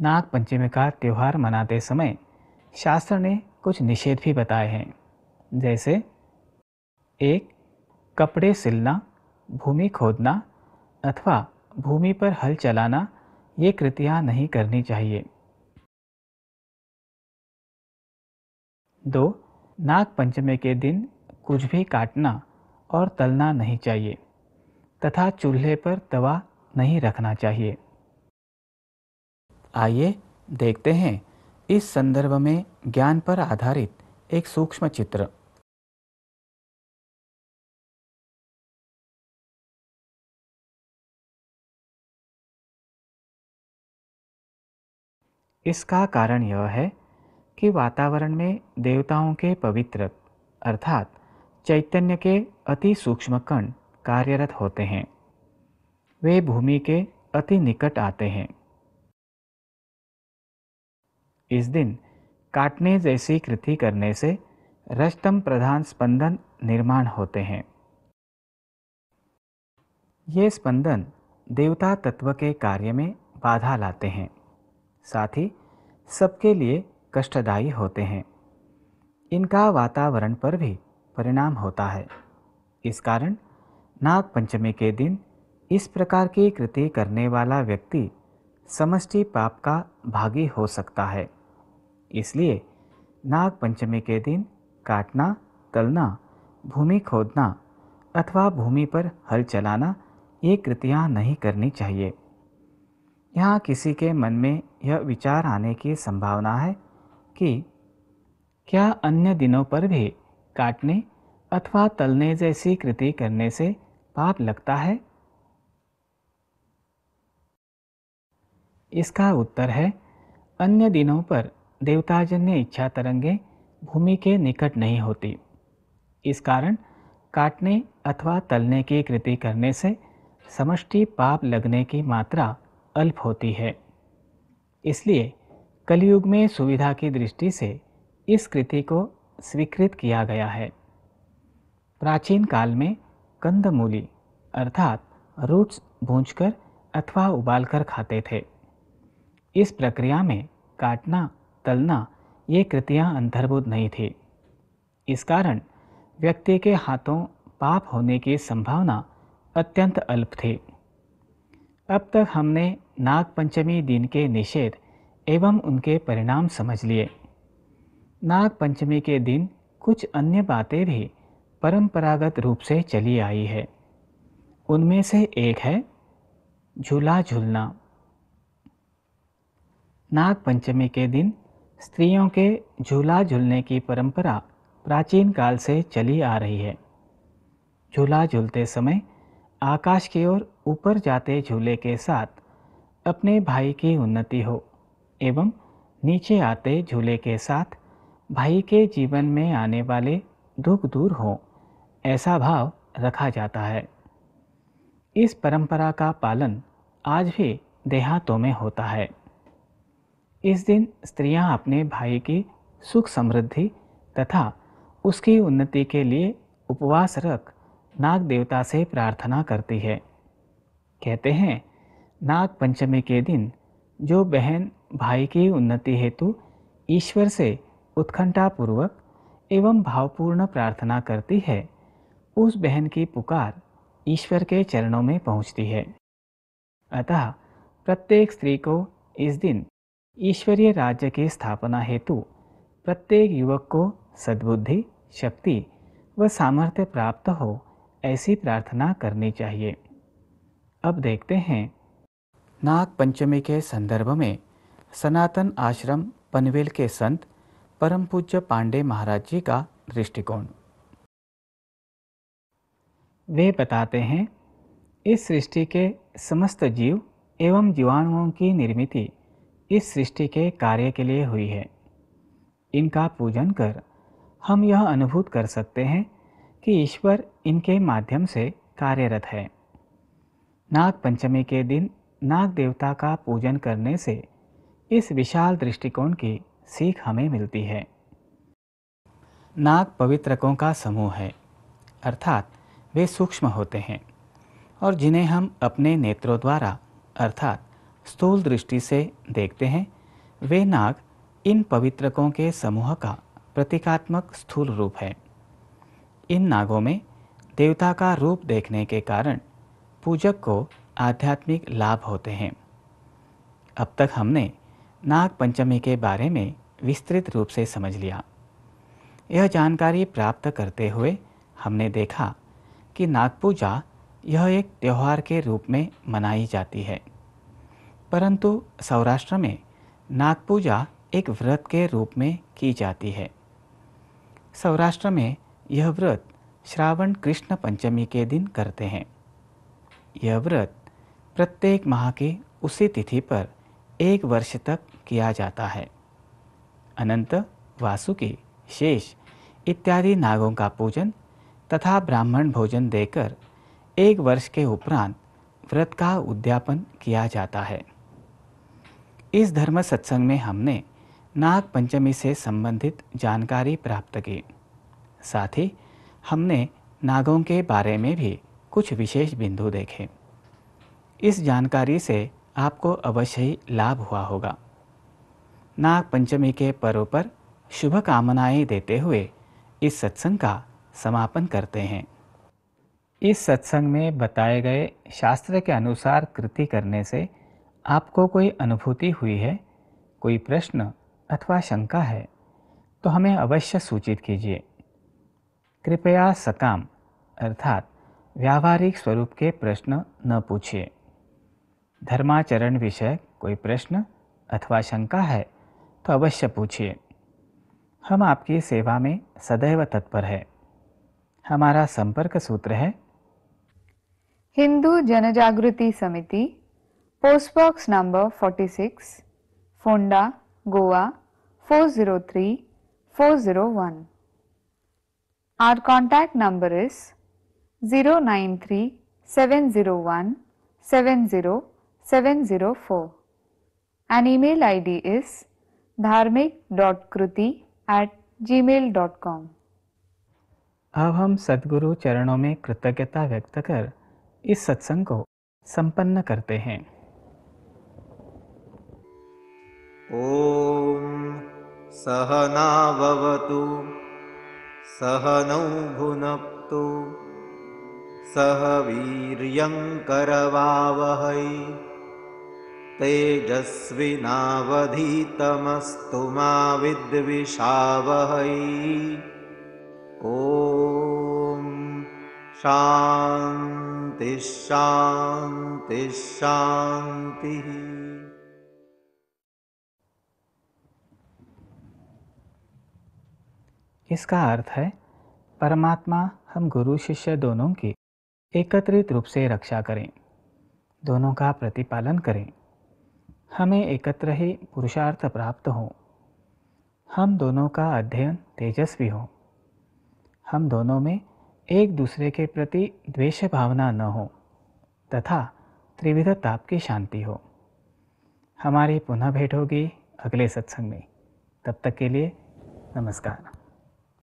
नाग पंचमी का त्यौहार मनाते समय शास्त्र ने कुछ निषेध भी बताए हैं। जैसे एक, कपड़े सिलना, भूमि खोदना अथवा भूमि पर हल चलाना ये कृतियां नहीं करनी चाहिए। 2, नाग पंचमी के दिन कुछ भी काटना और तलना नहीं चाहिए तथा चूल्हे पर तवा नहीं रखना चाहिए। आइए देखते हैं इस संदर्भ में ज्ञान पर आधारित एक सूक्ष्म चित्र। इसका कारण यह है कि वातावरण में देवताओं के पवित्र अर्थात चैतन्य के अति सूक्ष्म कण कार्यरत होते हैं। वे भूमि के अति निकट आते हैं। इस दिन काटने जैसी कृति करने से रजतम प्रधान स्पंदन निर्माण होते हैं। ये स्पंदन देवता तत्व के कार्य में बाधा लाते हैं, साथ ही सबके लिए कष्टदायी होते हैं। इनका वातावरण पर भी परिणाम होता है। इस कारण नाग पंचमी के दिन इस प्रकार की कृति करने वाला व्यक्ति समष्टि पाप का भागी हो सकता है। इसलिए नाग पंचमी के दिन काटना, तलना, भूमि खोदना अथवा भूमि पर हल चलाना ये कृतियां नहीं करनी चाहिए। यहाँ किसी के मन में यह विचार आने की संभावना है कि क्या अन्य दिनों पर भी काटने अथवा तलने जैसी कृति करने से पाप लगता है? इसका उत्तर है, अन्य दिनों पर देवताजन्य इच्छा तरंगें भूमि के निकट नहीं होती। इस कारण काटने अथवा तलने की कृति करने से समष्टि पाप लगने की मात्रा अल्प होती है। इसलिए कलयुग में सुविधा की दृष्टि से इस कृति को स्वीकृत किया गया है। प्राचीन काल में कंदमूली अर्थात रूट्स भूंजकर अथवा उबालकर खाते थे। इस प्रक्रिया में काटना, तलना ये कृतियां अंतर्भूत नहीं थी। इस कारण व्यक्ति के हाथों पाप होने की संभावना अत्यंत अल्प थी। अब तक हमने नाग पंचमी दिन के निषेध एवं उनके परिणाम समझ लिए। नाग पंचमी के दिन कुछ अन्य बातें भी परंपरागत रूप से चली आई है। उनमें से एक है झूला झूलना। नाग पंचमी के दिन स्त्रियों के झूला झूलने की परंपरा प्राचीन काल से चली आ रही है। झूला झूलते समय आकाश की ओर ऊपर जाते झूले के साथ अपने भाई की उन्नति हो एवं नीचे आते झूले के साथ भाई के जीवन में आने वाले दुख दूर हो, ऐसा भाव रखा जाता है। इस परंपरा का पालन आज भी देहातों में होता है। इस दिन स्त्रियां अपने भाई की सुख समृद्धि तथा उसकी उन्नति के लिए उपवास रख नाग देवता से प्रार्थना करती है। कहते हैं, नाग पंचमी के दिन जो बहन भाई की उन्नति हेतु ईश्वर से उत्कंठापूर्वक एवं भावपूर्ण प्रार्थना करती है, उस बहन की पुकार ईश्वर के चरणों में पहुंचती है। अतः प्रत्येक स्त्री को इस दिन ईश्वरीय राज्य की स्थापना हेतु प्रत्येक युवक को सद्बुद्धि, शक्ति व सामर्थ्य प्राप्त हो, ऐसी प्रार्थना करनी चाहिए। अब देखते हैं नाग पंचमी के संदर्भ में सनातन आश्रम पनवेल के संत परम पूज्य पांडे महाराज जी का दृष्टिकोण। वे बताते हैं, इस सृष्टि के समस्त जीव एवं जीवाणुओं की निर्मिति इस सृष्टि के कार्य के लिए हुई है। इनका पूजन कर हम यह अनुभूत कर सकते हैं कि ईश्वर इनके माध्यम से कार्यरत है। नाग पंचमी के दिन नाग देवता का पूजन करने से इस विशाल दृष्टिकोण की सीख हमें मिलती है। नाग पवित्रकों का समूह है, अर्थात वे सूक्ष्म होते हैं और जिन्हें हम अपने नेत्रों द्वारा अर्थात स्थूल दृष्टि से देखते हैं, वे नाग इन पवित्रकों के समूह का प्रतीकात्मक स्थूल रूप है। इन नागों में देवता का रूप देखने के कारण पूजक को आध्यात्मिक लाभ होते हैं। अब तक हमने नाग पंचमी के बारे में विस्तृत रूप से समझ लिया। यह जानकारी प्राप्त करते हुए हमने देखा कि नाग पूजा यह एक त्यौहार के रूप में मनाई जाती है, परंतु सौराष्ट्र में नाग पूजा एक व्रत के रूप में की जाती है। सौराष्ट्र में यह व्रत श्रावण कृष्ण पंचमी के दिन करते हैं। यह व्रत प्रत्येक माह की उसी तिथि पर 1 वर्ष तक किया जाता है। अनंत, वासुकी, शेष इत्यादि नागों का पूजन तथा ब्राह्मण भोजन देकर 1 वर्ष के उपरांत व्रत का उद्यापन किया जाता है। इस धर्म सत्संग में हमने नाग पंचमी से संबंधित जानकारी प्राप्त की। साथ ही हमने नागों के बारे में भी कुछ विशेष बिंदु देखे। इस जानकारी से आपको अवश्य ही लाभ हुआ होगा। नाग पंचमी के पर्व पर शुभ कामनाएं देते हुए इस सत्संग का समापन करते हैं। इस सत्संग में बताए गए शास्त्र के अनुसार कृति करने से आपको कोई अनुभूति हुई है, कोई प्रश्न अथवा शंका है तो हमें अवश्य सूचित कीजिए। कृपया सकाम अर्थात व्यावहारिक स्वरूप के प्रश्न न पूछिए। धर्माचरण विषय कोई प्रश्न अथवा शंका है तो अवश्य पूछिए। हम आपकी सेवा में सदैव तत्पर है। हमारा संपर्क सूत्र है हिंदू जनजागृति समिति, post box number 46, Ponda, Goa 403401. Our contact number is 093-701-70704. An email ID is dharmik.kruti@gmail.com. अब हम सद्गुरु चरणों में कृतज्ञता व्यक्त कर इस सत्संग को संपन्न करते हैं। ओम सहना भवतु सहनौ भुनक्तु सह वीर्यं करवावहै तेजस्विनावधीतमस्तु मा विद्विषावहै। ओम शांति शांति शांति। इसका अर्थ है परमात्मा हम गुरु शिष्य दोनों की एकत्रित रूप से रक्षा करें, दोनों का प्रतिपालन करें, हमें एकत्र ही पुरुषार्थ प्राप्त हो, हम दोनों का अध्ययन तेजस्वी हो, हम दोनों में एक दूसरे के प्रति द्वेष भावना न हो तथा त्रिविध ताप की शांति हो। हमारी पुनः भेंट होगी अगले सत्संग में। तब तक के लिए नमस्कार।